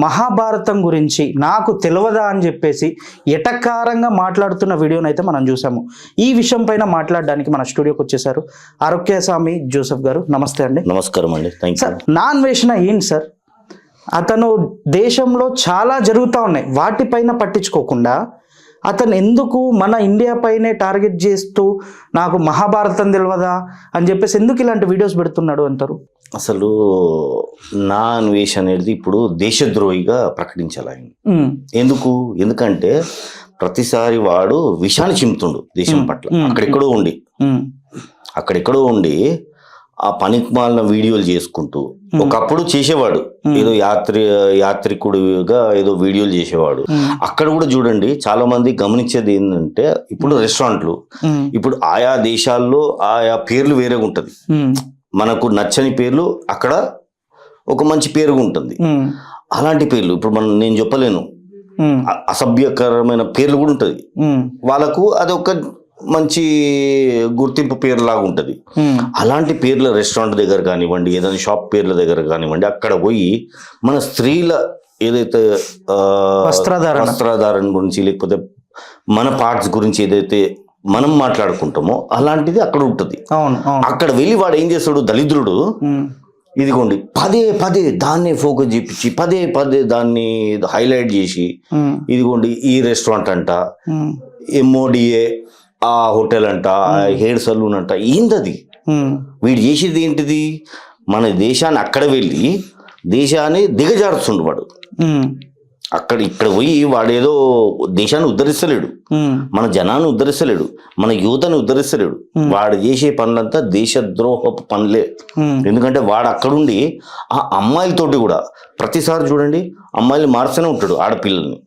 మహాభారతం గురించి నాకు తెలియదా అని చెప్పేసి ఎటకారంగా మాట్లాడుతున్న వీడియోని అయితే మనం చూసాము. ఈ విషయం పైన మాట్లాడడానికి మన స్టూడియోకి వచ్చేసారు ఆరోగ్యస్వామి జోసెఫ్ గారు. నమస్తే అండి. నమస్కారం అండి. సార్, నాన్ వేషణ ఏంటి సార్? అతను దేశంలో చాలా జరుగుతూ ఉన్నాయి, వాటిపైన పట్టించుకోకుండా అతను ఎందుకు మన ఇండియా పైనే టార్గెట్ చేస్తూ నాకు మహాభారతం తెలియదా అని చెప్పేసి ఎందుకు ఇలాంటి వీడియోస్ పెడుతున్నాడు అంటారు? అసలు నా అన్వేషణ అనేది ఇప్పుడు దేశద్రోహిగా ప్రకటించాలి ఆయన. ఎందుకంటే ప్రతిసారి వాడు విషాన్ని చిమ్ముతుండు దేశం పట్ల. అక్కడెక్కడో ఉండి ఆ పనికిమాలిన వీడియోలు చేసుకుంటూ, ఒకప్పుడు చేసేవాడు ఏదో యాత్రికుడిగా ఏదో వీడియోలు చేసేవాడు. అక్కడ కూడా చూడండి, చాలా మంది గమనించేది ఏంటంటే ఇప్పుడు రెస్టారెంట్లు, ఇప్పుడు ఆయా దేశాల్లో ఆయా పేర్లు వేరేగా ఉంటది. మనకు నచ్చని పేర్లు అక్కడ ఒక మంచి పేరు ఉంటుంది. అలాంటి పేర్లు ఇప్పుడు నేను చెప్పలేను, అసభ్యకరమైన పేర్లు కూడా ఉంటది. వాళ్ళకు అది ఒక మంచి గుర్తింపు పేరు లాగా ఉంటది. అలాంటి పేర్ల రెస్టారెంట్ దగ్గర కానివ్వండి, ఏదైనా షాప్ పేర్ల దగ్గర కానివ్వండి, అక్కడ పోయి మన స్త్రీల ఏదైతే వస్త్రధారణ గురించి, లేకపోతే మన పార్ట్స్ గురించి ఏదైతే మనం మాట్లాడుకుంటామో అలాంటిది అక్కడ ఉంటది. అక్కడ వెళ్ళి వాడు ఏం చేస్తాడు, దళిద్రుడు ఇదిగోండి పదే పదే దాన్నే ఫోకస్ చేపించి పదే పదే దాన్ని హైలైట్ చేసి, ఇదిగోండి ఈ రెస్టారెంట్ అంట, MODA ఆ హోటల్ అంట, హెయిర్ సలూన్ అంట, ఏంటది? వీడు చేసేది ఏంటిది? మన దేశాన్ని అక్కడ వెళ్ళి దేశాన్ని దిగజారుస్తుండు వాడు. ఇక్కడ పోయి వాడేదో దేశాన్ని ఉద్ధరిస్తలేడు, మన జనాన్ని ఉద్ధరిస్తలేడు, మన యువతని ఉద్ధరిస్తలేడు. వాడు చేసే పనులంతా దేశద్రోహపు పనులే. ఎందుకంటే వాడు అక్కడుండి ఆ అమ్మాయిలతోటి కూడా ప్రతిసారి చూడండి అమ్మాయిలు మార్చనే ఉంటాడు. ఆడపిల్లల్ని,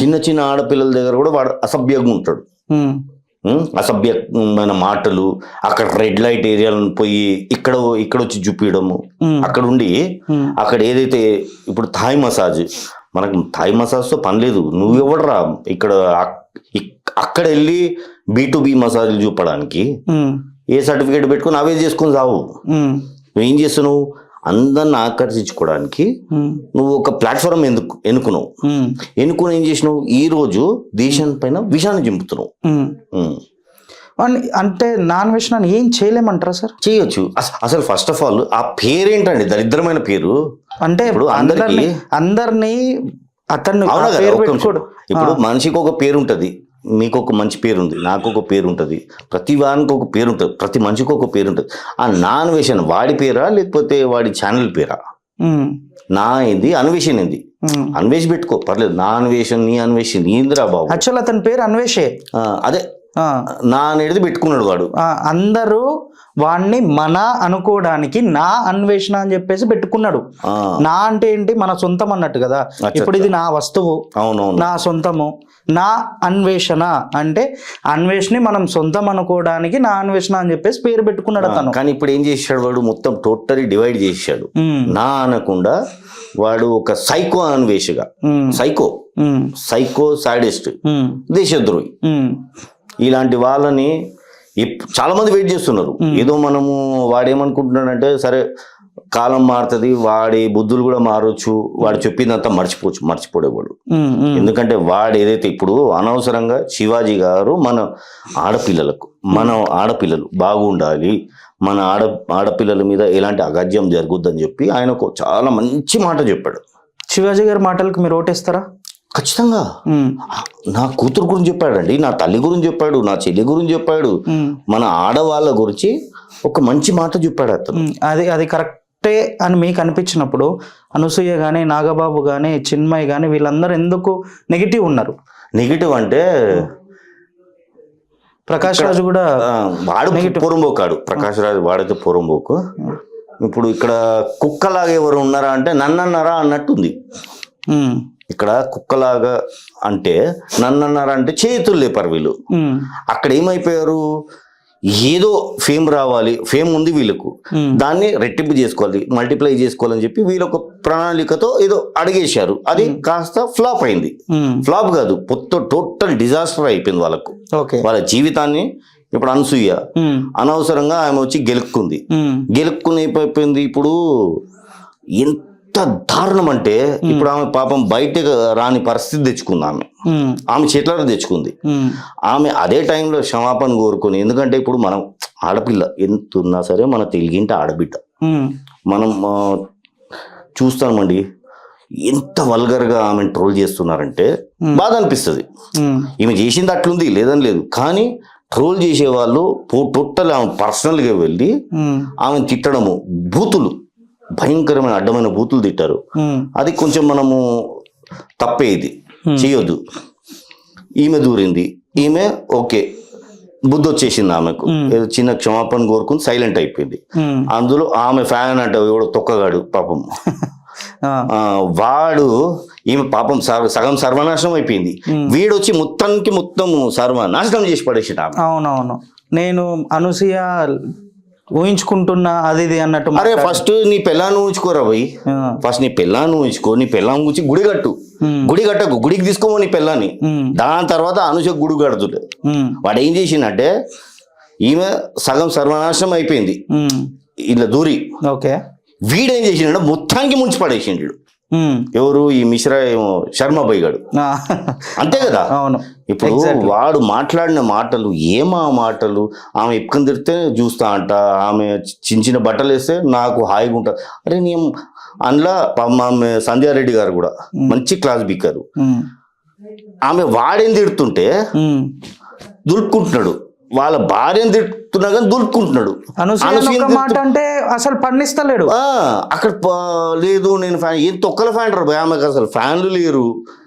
చిన్న చిన్న ఆడపిల్లల దగ్గర కూడా వాడు అసభ్యంగా ఉంటాడు. అసభ్యమైన మాటలు, అక్కడ రెడ్ లైట్ ఏరియాలను పోయి ఇక్కడ వచ్చి చూపించడము. అక్కడ ఉండి అక్కడ ఏదైతే ఇప్పుడు థాయ్ మసాజ్, మనకు థాయ్ మసాజ్తో పని లేదు. నువ్వెవడరా ఇక్కడ అక్కడ వెళ్ళి B2B మసాజ్లు చూపడానికి? ఏ సర్టిఫికేట్ పెట్టుకుని అవే చేసుకుని సావు. నువ్వేం చేస్తున్నావు? అందరిని ఆకర్షించుకోవడానికి నువ్వు ఒక ప్లాట్ఫామ్ ఎన్నుకున్నావు. ఏం చేసినావు? ఈ రోజు దేశం పైన విషాన్ని చింపుతున్నావు. అంటే నాన్ వేషణ ఏం చేయలేమంటారా సార్? చేయొచ్చు. అసలు ఫస్ట్ ఆఫ్ ఆల్ ఆ పేరేంటండి, దరిద్రమైన పేరు. అంటే ఇప్పుడు అందరినీ అతన్ని ఇప్పుడు మనిషికి ఒక పేరు ఉంటది. మీకు ఒక మంచి పేరు ఉంది, నాకు ఒక పేరు ఉంటుంది, ప్రతి వానికి ఒక పేరు ఉంటుంది, ప్రతి మనిషికి ఒక పేరు ఉంటుంది. ఆ నాన్ వేషన్ వాడి పేరా లేకపోతే వాడి ఛానల్ పేరా? నా ఏంది అన్వేషణ ఏంది? అన్వేష్ పెట్టుకో పర్లేదు. నా అన్వేషణ, నీ అన్వేషణ ఏందిరా బాబు? యాక్చువల్ అతని పేరు అన్వేషే. అదే నా అనేది పెట్టుకున్నాడు వాడు. అందరూ వాడిని మన అనుకోవడానికి నా అన్వేషణ అని చెప్పేసి పెట్టుకున్నాడు. నా అంటే ఏంటి? మన సొంతం అన్నట్టు కదా. ఇప్పుడు ఇది నా వస్తువు, నా సొంతము. నా అన్వేషణ అంటే అన్వేషణ మనం సొంతం అనుకోవడానికి నా అన్వేషణ అని చెప్పేసి పేరు పెట్టుకున్నాడు అతను. కానీ ఇప్పుడు ఏం చేశాడు వాడు? మొత్తం టోటలీ డివైడ్ చేశాడు. నా అనకుండా వాడు ఒక సైకో అన్వేషగా, సైకో సాడిస్ట్, దేశద్రోహి. ఇలాంటి వాళ్ళని చాలా మంది వెయిట్ చేస్తున్నారు. ఏదో మనము వాడేమనుకుంటున్నాడంటే, సరే కాలం మారుతుంది, వాడి బుద్ధులు కూడా మారొచ్చు, వాడు చెప్పిందంతా మర్చిపోడేవాడు. ఎందుకంటే వాడు ఏదైతే ఇప్పుడు అనవసరంగా శివాజీ గారు మన ఆడపిల్లలు బాగుండాలి, మన ఆడపిల్లల మీద ఎలాంటి అగాధ్యం జరుగుద్దని చెప్పి ఆయన చాలా మంచి మాట చెప్పాడు. శివాజీ గారి మాటలకు మీరు ఓటేస్తారా? ఖచ్చితంగా. నా కూతురు గురించి చెప్పాడండి, నా తల్లి గురించి చెప్పాడు, నా చెల్లి గురించి చెప్పాడు, మన ఆడవాళ్ళ గురించి ఒక మంచి మాట చెప్పాడు అతను. అది కరెక్టే అని మీకు అనిపించినప్పుడు అనసూయ కానీ, నాగబాబు కానీ, చిన్మయ్ కానీ వీళ్ళందరూ ఎందుకు నెగిటివ్ ఉన్నారు? నెగిటివ్ అంటే ప్రకాష్ రాజు కూడా వాడు పూర్వంబోకాడు. ప్రకాష్ రాజు వాడైతే పూర్వంబోకు. ఇప్పుడు ఇక్కడ కుక్కలాగా ఎవరు ఉన్నారా అంటే నన్నన్నారా అన్నట్టుంది. ఇక్కడ కుక్కలాగా అంటే నన్నన్నారా అంటే చేతులు లేపారు వీళ్ళు. అక్కడ ఏమైపోయారు? ఏదో ఫేమ్ రావాలి, ఫేమ్ ఉంది వీళ్ళకు, దాన్ని రెట్టింపు చేసుకోవాలి, మల్టిప్లై చేసుకోవాలని చెప్పి వీళ్ళొక ప్రణాళికతో ఏదో అడిగేశారు. అది కాస్త ఫ్లాప్ అయింది. ఫ్లాప్ కాదు, టోటల్ డిజాస్టర్ అయిపోయింది వాళ్ళకు, వాళ్ళ జీవితాన్ని. ఇప్పుడు అనసూయ అనవసరంగా ఆమె వచ్చి గెలుక్కుని అయిపోయింది. ఇప్పుడు ఎంత దారుణం అంటే ఇప్పుడు ఆమె పాపం బయటకు రాని పరిస్థితి తెచ్చుకుంది. ఆమె చేతులారా తెచ్చుకుంది. ఆమె అదే టైంలో క్షమాపణ కోరుకొని, ఎందుకంటే ఇప్పుడు మనం ఆడపిల్ల ఎంత ఉన్నా సరే మన తెలుగింటి ఆడబిడ్డ, మనం చూస్తామండి ఎంత వల్గర్గా ఆమెను ట్రోల్ చేస్తున్నారంటే బాధ అనిపిస్తుంది. ఈమె చేసింది అట్లుంది లేదని లేదు, కానీ ట్రోల్ చేసే వాళ్ళు టోటల్ ఆమె పర్సనల్గా వెళ్ళి ఆమెను తిట్టడము, బూతులు, భయంకరమైన అడ్డమైన బూతులు తిట్టారు. అది కొంచెం మనము తప్పే, ఇది చేయొద్దు. ఈమె దూరింది, ఈమె ఓకే బుద్ధి వచ్చేసింది ఆమెకు, ఏదో చిన్న క్షమాపణ కోరుకుని సైలెంట్ అయిపోయింది. అందులో ఆమె ఫ్యాన్ అంటే ఎవడో తొక్కగాడు పాపం, వాడు ఈమె పాపం సగం సర్వనాశనం అయిపోయింది. వీడొచ్చి మొత్తం సర్వనాశనం చేసి పడేసి. అవునవును, నేను అనసూయ ఊహించుకుంటున్నా అది ఇది అన్నట్టు. అరే ఫస్ట్ నీ పెళ్ళాన్ని ఊహించుకోరా పోయి, ఫస్ట్ నీ పెళ్ళాన్ని ఊహించుకో, నీ పెళ్ళాన్ని ఊహించి గుడి కట్టు, గుడి కట్టకు, గుడికి తీసుకోమో నీ పెళ్ళాన్ని, దాని తర్వాత అనుష గుడి కడుతులే. వాడు ఏం చేసిందంటే ఈమె సగం సర్వనాశనం అయిపోయింది ఇలా దూరి. ఓకే, వీడేం చేసిండ మొత్తానికి ముంచి పడేసిండు. ఎవరు ఈ మిశ్రా ఏమో శర్మ బైగాడు, అంతే కదా. అవును, ఇప్పుడు వాడు మాట్లాడిన మాటలు ఏమా మాటలు, ఆమె ఎక్కని తిరిగితే చూస్తా అంట, ఆమె చిన్న బట్టలు వేస్తే నాకు హాయిగా ఉంటా. అరే నేను అందులో ఆమె సంధ్యారెడ్డి గారు కూడా మంచి క్లాస్ బిక్కారు. ఆమె వాడేం తిడుతుంటే దులుపుకుంటున్నాడు, వాళ్ళ భార్యను తిడుతున్నా కానీ దులుపుకుంటున్నాడు. మాట అంటే అసలు పండిస్తలేడు. అక్కడ లేదు నేను ఫ్యాన్, ఏం తొక్కల ఫ్యాన్ రా ఆమెకు, అసలు ఫ్యాన్లు లేరు,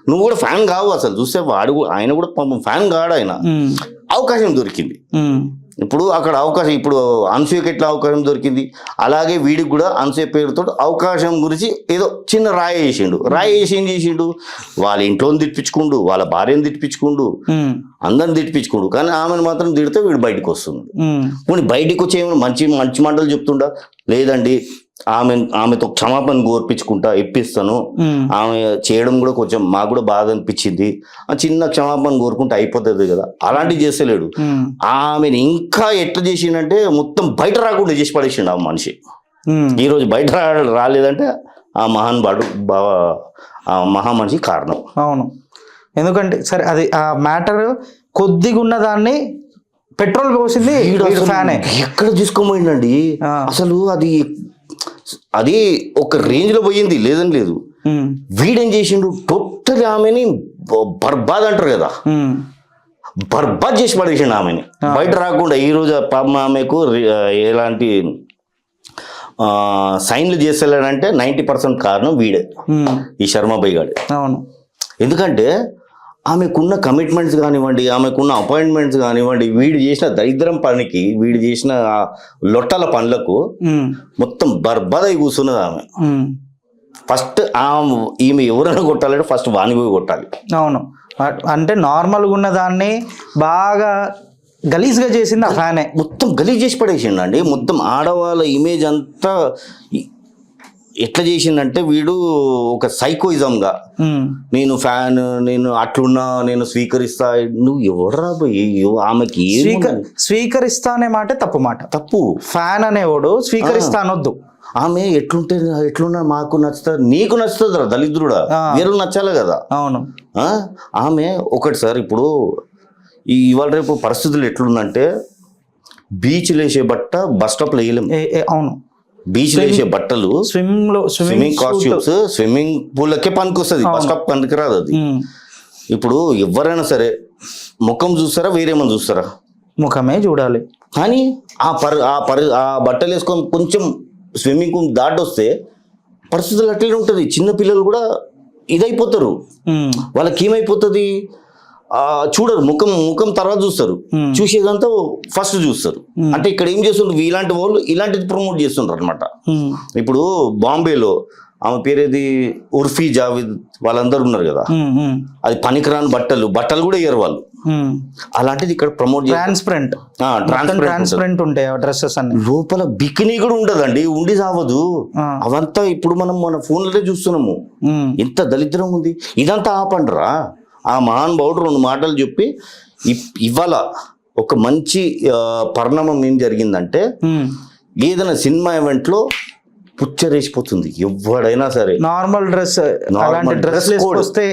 నువ్వు కూడా ఫ్యాన్ కావు. అసలు చూస్తే వాడు ఆయన కూడా పాపం ఫ్యాన్ కాడు. ఆయన అవకాశం దొరికింది. ఇప్పుడు అక్కడ అవకాశం, ఇప్పుడు అనసూయకి ఎట్లా అవకాశం దొరికింది, అలాగే వీడికి కూడా అనసూయ పేరుతో అవకాశం గురించి ఏదో చిన్న రాయి వేసిండు. రాయి వేసి ఏం చేసిండు, వాళ్ళ ఇంట్లో తిట్టించుకుండు, వాళ్ళ భార్యను తిట్టించుకుండు, అందరిని తిట్టించుకుండు, కానీ ఆమెను మాత్రం తిడితే వీడు బయటకు వస్తున్నాడు. పోనీ బయటకు వచ్చి ఏమైనా మంచి మంచి మాటలు చెప్తుండా, లేదండి ఆమెతో క్షమాపణ కోర్పించుకుంటా ఇప్పిస్తాను, ఆమె చేయడం కూడా కొంచెం మాకు కూడా బాధ అనిపించింది, ఆ చిన్న క్షమాపణ కోరుకుంటే అయిపోతుంది కదా, అలాంటివి చేస్తలేడు. ఆమెను ఇంకా ఎట్లా చేసిండంటే మొత్తం బయట రాకుండా చేసి పడేసిండు ఆ మనిషి. ఈరోజు బయట రాలేదంటే ఆ మహామనిషి కారణం. అవును, ఎందుకంటే సరే అది ఆ మ్యాటర్ కొద్దిగా ఉన్నదాన్ని పెట్రోల్ పోసింది ఫ్యానే ఎక్కడ తీసుకోపోయిందండి. అసలు అది ఒక రేంజ్ లో పోయింది లేదని లేదు. వీడేం చేసిండు, టోటల్ ఆమెని బర్బాద్ అంటారు కదా, బర్బాద్ చేసి పడేసిండు ఆమెని, బయట రాకుండా. ఈ రోజు పాపం ఆమెకు ఎలాంటి సైన్లు చేస్తలేడంటే 90% కారణం వీడే, ఈ శర్మబాయి గాడే. అవును, ఎందుకంటే ఆమెకున్న కమిట్మెంట్స్ కానివ్వండి, ఆమెకున్న అపాయింట్మెంట్స్ కానివ్వండి, వీడు చేసిన దరిద్రం పనికి, వీడు చేసిన లొట్టల పనులకు మొత్తం బర్బాద్ అయి కూర్చున్నది ఆమె. ఫస్ట్ ఈమె ఎవరైనా కొట్టాలంటే ఫస్ట్ వాణి పోయి కొట్టాలి. అవును, అంటే నార్మల్గా ఉన్న దాన్ని బాగా గలీజ్గా చేసింది ఆ ఫ్యానే, మొత్తం గలీజ్ చేసి పడేసిండు అండి. మొత్తం ఆడవాళ్ళ ఇమేజ్ అంతా ఎట్లా చేసిందంటే వీడు ఒక సైకోయిజంగా, నేను ఫ్యాన్, నేను అట్లున్నా, నేను స్వీకరిస్తా. నువ్వు ఎవడరా ఆమెకి స్వీకరిస్తా అనే మాట తప్పు మాట, తప్పు. ఫ్యాన్ అనేవాడు స్వీకరిస్తా అనొద్దు. ఆమె ఎట్లున్నా మాకు నచ్చుతుంది, నీకు నచ్చుతుంది రా దళిద్రుడా, వేరు నచ్చాలి కదా. అవును, ఆమె ఒకటి సార్, ఇప్పుడు ఇవాళ రేపు పరిస్థితులు ఎట్లుందంటే బీచ్లు వేసే బట్ట బస్ స్టాప్లో వేయలేము. అవును, బీచ్ లో వేసే బట్టలు, స్విమ్మింగ్ కాస్ట్యూమ్స్ స్విమ్మింగ్ పూలకే పనికొస్తుంది, బస్ స్టాప్ పనికిరాదు అది. ఇప్పుడు ఎవరైనా సరే ముఖం చూస్తారా వేరేమని చూస్తారా, ముఖమే చూడాలి. కానీ ఆ బట్టలు వేసుకొని కొంచెం స్విమ్మింగ్ పూల్ దాటి వస్తే పరిస్థితులు అట్లనే ఉంటుంది. చిన్న పిల్లలు కూడా ఇదైపోతారు, వాళ్ళకి ఏమైపోతుంది, చూడరు, ముఖం తర్వాత చూస్తారు, చూసేదంతా ఫస్ట్ చూస్తారు. అంటే ఇక్కడ ఏం చేస్తుంటారు, ఇలాంటి వాళ్ళు ఇలాంటిది ప్రమోట్ చేస్తుంటారు అనమాట. ఇప్పుడు బాంబేలో ఆమె పేరేది ఉర్ఫీ జావేద్ వాళ్ళందరూ ఉన్నారు కదా, అది పనికిరాని బట్టలు కూడా వేయరు వాళ్ళు. అలాంటిది ఇక్కడ ప్రమోట్ ట్రాన్స్పరెంట్ ఉంటాయి డ్రెస్సెస్ అన్ని, లోపల బికినీ కూడా ఉండదండి, ఉండి సావదు. అవంతా ఇప్పుడు మనం మన ఫోన్లనే చూస్తున్నాము, ఎంత దరిద్రం ఉంది. ఇదంతా ఆపండిరా. ఆ మహానుభావుడు 2 మాటలు చెప్పి ఇవాళ ఒక మంచి పరిణామం ఏం జరిగిందంటే, ఏదైనా సినిమా ఈవెంట్లో పుచ్చరేసిపోతుంది ఎవడైనా సరే. నార్మల్ డ్రెస్ అలాంటి డ్రెస్ వస్తే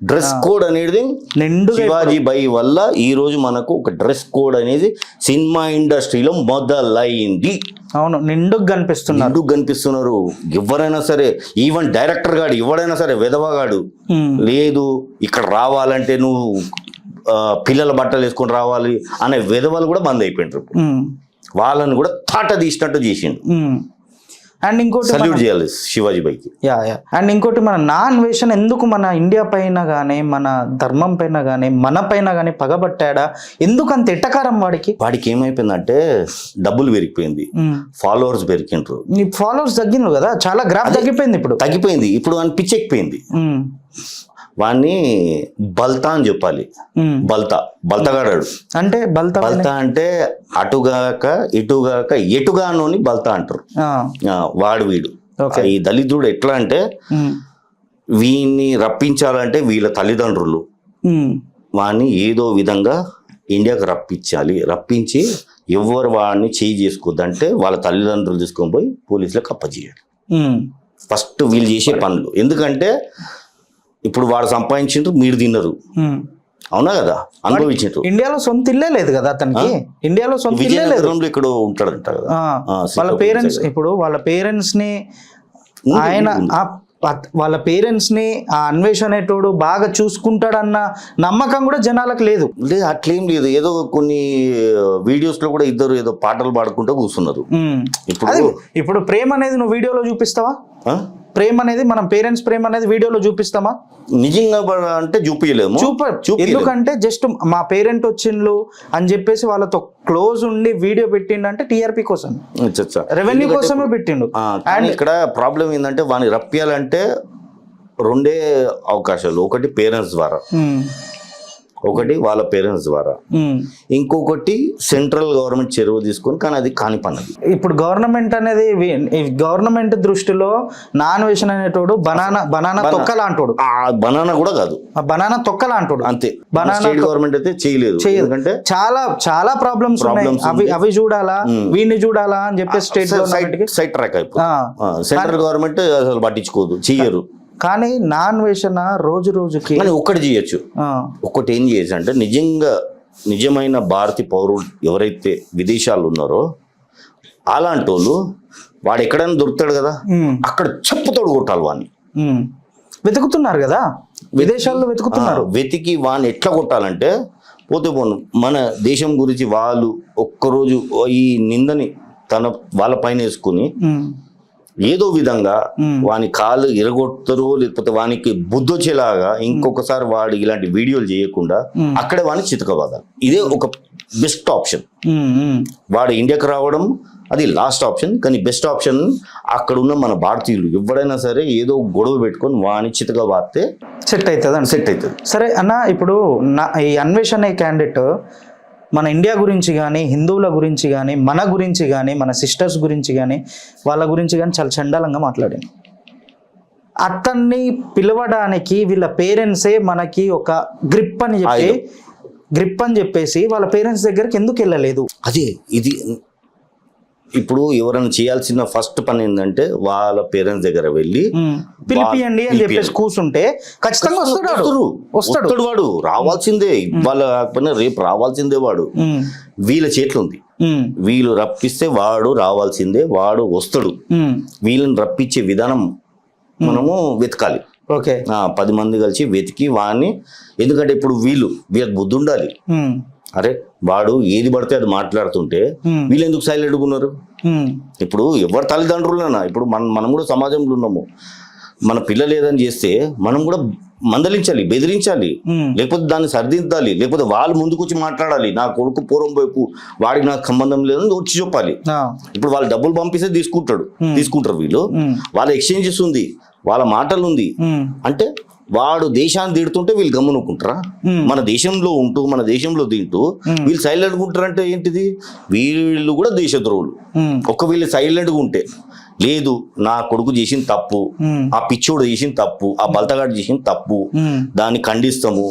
డ్రెస్ కోడ్ అనేది నిండు శివాజీ బై వల్ల ఈ రోజు మనకు ఒక డ్రెస్ కోడ్ అనేది సినిమా ఇండస్ట్రీలో మొదలైంది. అవును, నిండుగా కనిపిస్తున్నారు ఎవరైనా సరే. ఈవెన్ డైరెక్టర్ గాడు ఎవడైనా సరే వెధవగాడు లేదు ఇక్కడ రావాలంటే నువ్వు పిల్లల బట్టలు వేసుకొని రావాలి అనే వెధవలు కూడా బంద్ అయిపోయిండ్రు. వాళ్ళని కూడా తాట తీసినట్టు చేసిండు. అండ్ ఇంకోటి సల్యూట్ చేయాలి శివాజీ బైకి. అండ్ ఇంకోటి మన నాన్వేషన్ ఎందుకు మన ఇండియా పైన కానీ మన ధర్మం పైన కానీ మన పైన కానీ పగబట్టాడా? ఎందుకు అంత ఎట్టకారం వాడికి ఏమైపోయిందంటే డబ్బులు పెరిగిపోయింది, ఫాలోవర్స్ పెరిగిండ్రు. నీ ఫాలోవర్స్ తగ్గిండ్రు కదా, చాలా గ్రాఫ్ తగ్గిపోయింది. ఇప్పుడు అని పిచ్చెక్కిపోయింది. వాడిని బల్తా అని చెప్పాలి. బల్తగాడాడు అంటే బల్తా అంటే అటుగాక ఇటుగాక ఎటుగానోని బల్తా అంటారు. వాడు వీడు ఈ దళితుడు ఎట్లా అంటే వీడిని రప్పించాలంటే వీళ్ళ తల్లిదండ్రులు వాడిని ఏదో విధంగా ఇండియాకి రప్పించి ఎవరు వాడిని చేయి చేసుకోవద్దంటే వాళ్ళ తల్లిదండ్రులు తీసుకొని పోయి పోలీసులకు అప్పచేయాలి. ఫస్ట్ వీళ్ళు చేసే పనులు. ఎందుకంటే ఇప్పుడు వాడు సంపాదించిండ్రు, మీరు తిన్నారు, అవునా కదా, అనుభవించారు. ఇండియాలో సొంత ఇల్లే లేదు కదా అతనికి. ఇండియాలో సొంత ఇల్లే లేదు, ఇక్కడ ఉంటాడంట కదా. వాళ్ళ పేరెంట్స్ ఇప్పుడు వాళ్ళ పేరెంట్స్ ని వాళ్ళ పేరెంట్స్ ని ఆ అన్వేష్ అనేటోడు బాగా చూసుకుంటాడన్న నమ్మకం కూడా జనాలకు లేదు. అట్లేం లేదు. ఏదో కొన్ని వీడియోస్ లో కూడా ఇద్దరు ఏదో పాటలు పాడుకుంటూ కూర్చున్నారు. ఇప్పుడు ప్రేమ అనేది నువ్వు వీడియోలో చూపిస్తావా? ప్రేమ అనేది మనం పేరెంట్స్ ప్రేమ అనేది వీడియోలో చూపిస్తామా? నిజంగా అంటే చూపించలేము. ఎందుకంటే జస్ట్ మా పేరెంట్ వచ్చిండ్లు అని చెప్పేసి వాళ్ళతో క్లోజ్ ఉండి వీడియో పెట్టిండంటే టీఆర్పీ కోసం, రెవెన్యూ కోసమే పెట్టిండు. అండ్ ఇక్కడ ప్రాబ్లం ఏంటంటే వాడిని రప్పియాలంటే రెండే అవకాశాలు. ఒకటి పేరెంట్స్ ద్వారా, ఒకటి వాళ్ళ పేరెంట్స్ ద్వారా, ఇంకొకటి సెంట్రల్ గవర్నమెంట్ చెరువు తీసుకొని. కానీ అది కాని పన్నది. ఇప్పుడు గవర్నమెంట్ అనేది గవర్నమెంట్ దృష్టిలో నాన్వేషన్ అనేటోడు బనానా తొక్కలాంటోడు. బనానా కూడా కాదు, బనానా తొక్కలాంటోడు అంతే. స్టేట్ గవర్నమెంట్ అయితే చేయలేదు. ఎందుకంటే చాలా ప్రాబ్లమ్స్ అవి చూడాలా వీడిని చూడాలా అని చెప్పి స్టేట్ గవర్నమెంట్ సైడ్ ట్రాక్ అయిపోతుంది. సెంట్రల్ గవర్నమెంట్ అసలు పట్టించుకోదు, చెయ్యరు. కానీ నాన్వేషన్ రోజుకి ఒక్కటి చేయొచ్చు. ఒక్కటి ఏం చేయొచ్చు అంటే నిజమైన భారతీయ పౌరులు ఎవరైతే విదేశాలు ఉన్నారో అలాంటి వాళ్ళు వాడు ఎక్కడైనా దొరుకుతాడు కదా, అక్కడ చెప్పుతోడు కొట్టాలి వాడిని. వెతుకుతున్నారు కదా విదేశాల్లో, వెతికి వాడిని ఎట్లా కొట్టాలంటే పోతే పోను మన దేశం గురించి వాళ్ళు ఒక్కరోజు ఈ నిందని వాళ్ళ పైన వేసుకుని ఏదో విధంగా వాని కాళ్ళు ఇరగొడతారు, లేకపోతే వానికి బుద్ధి వచ్చేలాగా ఇంకొకసారి వాడు ఇలాంటి వీడియోలు చేయకుండా అక్కడే వాడిని చితకబాదాలి. ఇదే ఒక బెస్ట్ ఆప్షన్. వాడు ఇండియాకి రావడం అది లాస్ట్ ఆప్షన్, కానీ బెస్ట్ ఆప్షన్ అక్కడ ఉన్న మన భారతీయులు ఎవడైనా సరే ఏదో గొడవ పెట్టుకొని వాని చితకబాదితే సెట్ అవుతుంది. సరే అన్న, ఇప్పుడు ఈ అన్వేష్ అనే క్యాండిడేట్ మన ఇండియా గురించి కానీ, హిందువుల గురించి కానీ, మన గురించి కానీ, మన సిస్టర్స్ గురించి కానీ, వాళ్ళ గురించి కానీ చాలా చండాలంగా మాట్లాడింది. అతన్ని పిలవడానికి వీళ్ళ పేరెంట్సే మనకి ఒక గ్రిప్ అని చెప్పేసి వాళ్ళ పేరెంట్స్ దగ్గరికి ఎందుకు వెళ్ళలేదు? అదే ఇది ఇప్పుడు ఎవరైనా చేయాల్సిన ఫస్ట్ పని ఏంటంటే వాళ్ళ పేరెంట్స్ దగ్గర వెళ్ళి పిలిపియండి అని చెప్పేసి కూర్చుంటే ఖచ్చితంగా వస్తాడు. వాడు రావాల్సిందే, వాళ్ళ రేపు రావాల్సిందే. వాడు వీళ్ళ చేతిలో ఉంది. వీళ్ళు రప్పిస్తే వాడు రావాల్సిందే, వాడు వస్తాడు. వీళ్ళని రప్పించే విధానం మనము వెతకాలి. 10 మంది కలిసి వెతికి వాడిని, ఎందుకంటే ఇప్పుడు వీళ్ళకి బుద్ధి ఉండాలి. అరే వాడు ఏది పడితే అది మాట్లాడుతుంటే వీళ్ళు ఎందుకు సైలెంట్గా ఉన్నారు? ఇప్పుడు ఎవరు తల్లిదండ్రులన్నా, ఇప్పుడు మనం కూడా సమాజంలో ఉన్నాము. మన పిల్లలు ఏదని చేస్తే మనం కూడా మందలించాలి, బెదిరించాలి, లేకపోతే దాన్ని సరిదిద్దాలి, లేకపోతే వాళ్ళు ముందుకు వచ్చి మాట్లాడాలి. నా కొడుకు పూర్వం వైపు వాడికి నాకు సంబంధం లేదని వచ్చి చెప్పాలి. ఇప్పుడు వాళ్ళు డబ్బులు పంపిస్తే తీసుకుంటారు వీళ్ళు. వాళ్ళ ఎక్స్చేంజెస్ ఉంది, వాళ్ళ మాటలు ఉంది. అంటే వాడు దేశాన్ని తిడుతుంటే వీళ్ళు గమ్మునుకుంటారా? మన దేశంలో ఉంటూ మన దేశంలో తింటూ వీళ్ళు సైలెంట్గా ఉంటారంటే ఏంటిది? వీళ్ళు కూడా దేశద్రోహులు. వీళ్ళు సైలెంట్గా ఉంటే లేదు, నా కొడుకు చేసిన తప్పు, ఆ పిచ్చోడు చేసిన తప్పు, ఆ బల్తగాడు చేసిన తప్పు, దాన్ని ఖండిస్తాము,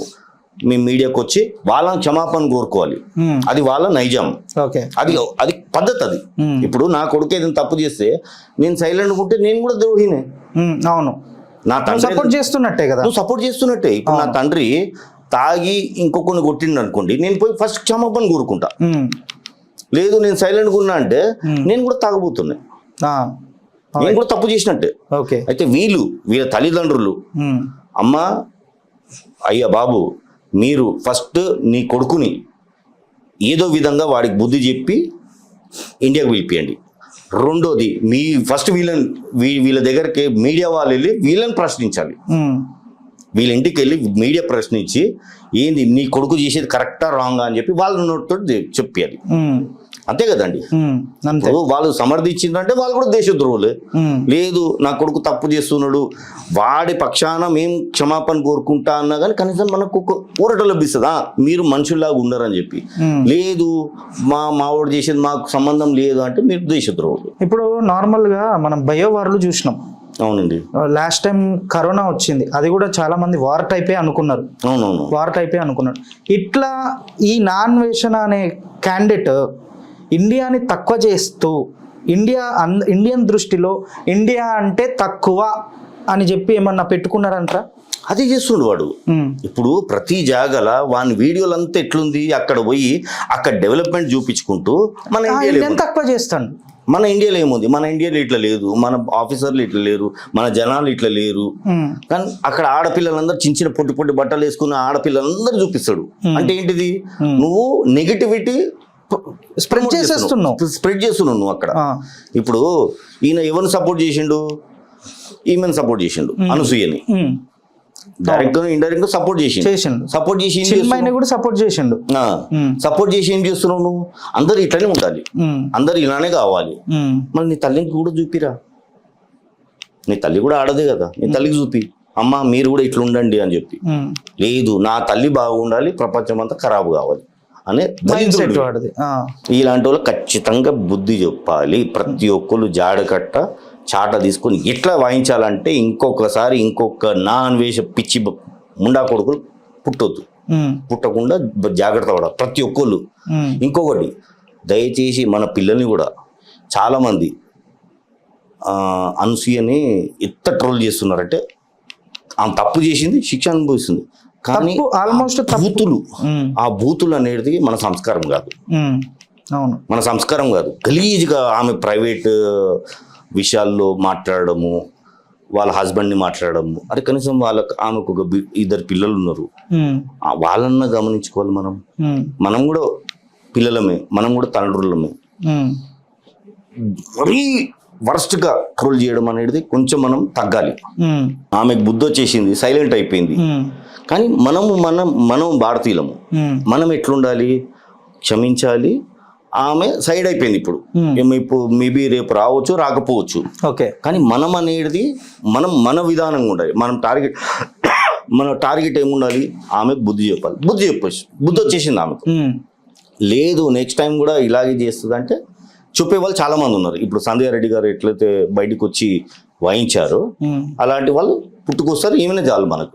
మీ మీడియాకి వచ్చి వాళ్ళని క్షమాపణ కోరుకోవాలి. అది వాళ్ళ నైజం. ఓకే, అది పద్ధతి. అది ఇప్పుడు నా కొడుకు ఏదైనా తప్పు చేస్తే నేను సైలెంట్ ఉంటే నేను కూడా ద్రోహినే. అవును, నా తండ్రి సపోర్ట్ చేస్తున్నట్టే కదా. నువ్వు సపోర్ట్ చేస్తున్నట్టే. ఇప్పుడు నా తండ్రి తాగి ఇంకొకరిని కొట్టిండు అనుకోండి, నేను పోయి ఫస్ట్ క్షమాపణ కోరుకుంటా. లేదు నేను సైలెంట్గా ఉన్నా అంటే నేను కూడా తాగబోతున్నా, నేను కూడా తప్పు చేసినట్టే. ఓకే, అయితే వీళ్ళ తల్లిదండ్రులు అమ్మా అయ్యా బాబు మీరు ఫస్ట్ నీ కొడుకుని ఏదో విధంగా వాడికి బుద్ధి చెప్పి ఇండియాకి పిలిపియండి. రెండోది మీ ఫస్ట్ వీళ్ళ దగ్గరికి మీడియా వాళ్ళు వెళ్ళి వీళ్ళని ప్రశ్నించాలి. వీళ్ళ ఇంటికి వెళ్ళి మీడియా ప్రశ్నించి ఏంది నీ కొడుకు చేసేది కరెక్టా రాంగా అని చెప్పి వాళ్ళ నోటితో చెప్పాలి. అంతే కదండి. వాళ్ళు సమర్థించిందంటే వాళ్ళు కూడా దేశద్రోహులే. లేదు నా కొడుకు తప్పు చేస్తున్నాడు వాడి పక్షాన మేము క్షమాపణ కోరుకుంటా అన్నా కానీ కనీసం మనకు ఊరట లభిస్తుందా, మీరు మనుషుల్లాగా ఉండరని చెప్పి. లేదు మావాడు చేసేది మాకు సంబంధం లేదు అంటే మీరు దేశద్రోహులు. ఇప్పుడు నార్మల్ గా మనం బయోవార్లు చూసినాం. అవునండి, లాస్ట్ టైం కరోనా వచ్చింది, అది కూడా చాలా మంది వార్ టైపే అనుకున్నారు. అవునవును, వార్ టైపే అనుకున్నారు. ఇట్లా ఈ నాన్వేషణ అనే క్యాండిడేట్ ఇండియాని తక్కువ చేస్తూ ఇండియన్ దృష్టిలో ఇండియా అంటే తక్కువ అని చెప్పి ఏమన్నా పెట్టుకున్నారంటారా? అదే చేస్తుండు వాడు. ఇప్పుడు ప్రతి జాగల వాని వీడియోలంతా ఎట్లుంది అక్కడ పోయి అక్కడ డెవలప్మెంట్ చూపించుకుంటూ మన ఇండియా తక్కువ చేస్తాడు. మన ఇండియాలో ఏముంది, మన ఇండియాలో ఇట్లా లేదు, మన ఆఫీసర్లు ఇట్లా లేరు, మన జనాలు ఇట్లా లేరు. కానీ అక్కడ ఆడపిల్లలందరూ చిన్న పొట్టి పొట్టి బట్టలు వేసుకున్న ఆడపిల్లలందరూ చూపిస్తాడు. అంటే ఏంటిది, నువ్వు నెగిటివిటీ స్ప్రెడ్ చేస్తున్నావు నువ్వు అక్కడ. ఇప్పుడు ఈయన ఎవరిని సపోర్ట్ చేసిండు, ఈమెను సపోర్ట్ చేసిండు, అనసూయని. డైరెక్ట్ ఇండైరెక్ట్ సపోర్ట్ చేసి సపోర్ట్ చేసి ఏం చేస్తున్నావు నువ్వు? అందరు ఇట్లానే ఉండాలి, అందరు ఇలానే కావాలి. మరి నీ తల్లికి కూడా చూపిరా, నీ తల్లి కూడా ఆడదే కదా, నీ తల్లికి చూపి అమ్మ మీరు కూడా ఇట్లా ఉండండి అని చెప్పి. లేదు నా తల్లి బాగుండాలి, ప్రపంచం అంతా ఖరాబు కావాలి అనే ఇలాంటి వాళ్ళు ఖచ్చితంగా బుద్ధి చెప్పాలి. ప్రతి ఒక్కరు జాడకట్ట చాట తీసుకొని ఎట్లా వాయించాలంటే ఇంకొకసారి ఇంకొక నా అన్వేష పిచ్చి ముండా కొడుకులు పుట్టకుండా జాగ్రత్త పడాలి ప్రతి ఒక్కళ్ళు. ఇంకొకటి దయచేసి మన పిల్లల్ని కూడా చాలామంది అనసూయని ఎంత ట్రోల్ చేస్తున్నారంటే ఆమె తప్పు చేసింది, శిక్ష అనుభవిస్తుంది, కానీ ఆల్మోస్ట్ ఆ బూతులు అనేది మన సంస్కారం కాదు. మన సంస్కారం కాదు. గలీజ్గా ఆమె ప్రైవేట్ విషయాల్లో మాట్లాడము, వాళ్ళ హస్బెండ్ని మాట్లాడము. అరే కనీసం ఆమెకు ఇద్దరు పిల్లలు ఉన్నారు, వాళ్ళన్న గమనించుకోవాలి. మనం కూడా పిల్లలమే, మనం కూడా తండ్రులమే. మరీ వరస్ట్గా ట్రోల్ చేయడం అనేది కొంచెం మనం తగ్గాలి. ఆమెకు బుద్ధి వచ్చేసింది, సైలెంట్ అయిపోయింది. కానీ మనం భారతీయులము, మనం ఎట్లుండాలి, క్షమించాలి. ఆమె సైడ్ అయిపోయింది. ఇప్పుడు మేబీ రేపు రావచ్చు రాకపోవచ్చు, కానీ మనం అనేది మన విధానంగా ఉండాలి. మన టార్గెట్ ఏముండాలి, ఆమెకు బుద్ధి చెప్పాలి. బుద్ధి వచ్చేసింది ఆమెకు. లేదు నెక్స్ట్ టైం కూడా ఇలాగే చేస్తుంది అంటే చెప్పే వాళ్ళు చాలా మంది ఉన్నారు. ఇప్పుడు సంధ్యా రెడ్డి గారు ఎట్లయితే బయటకు వచ్చి వాయించారో అలాంటి వాళ్ళు పుట్టుకొస్తారు. ఈమెనే చాలు మనకు.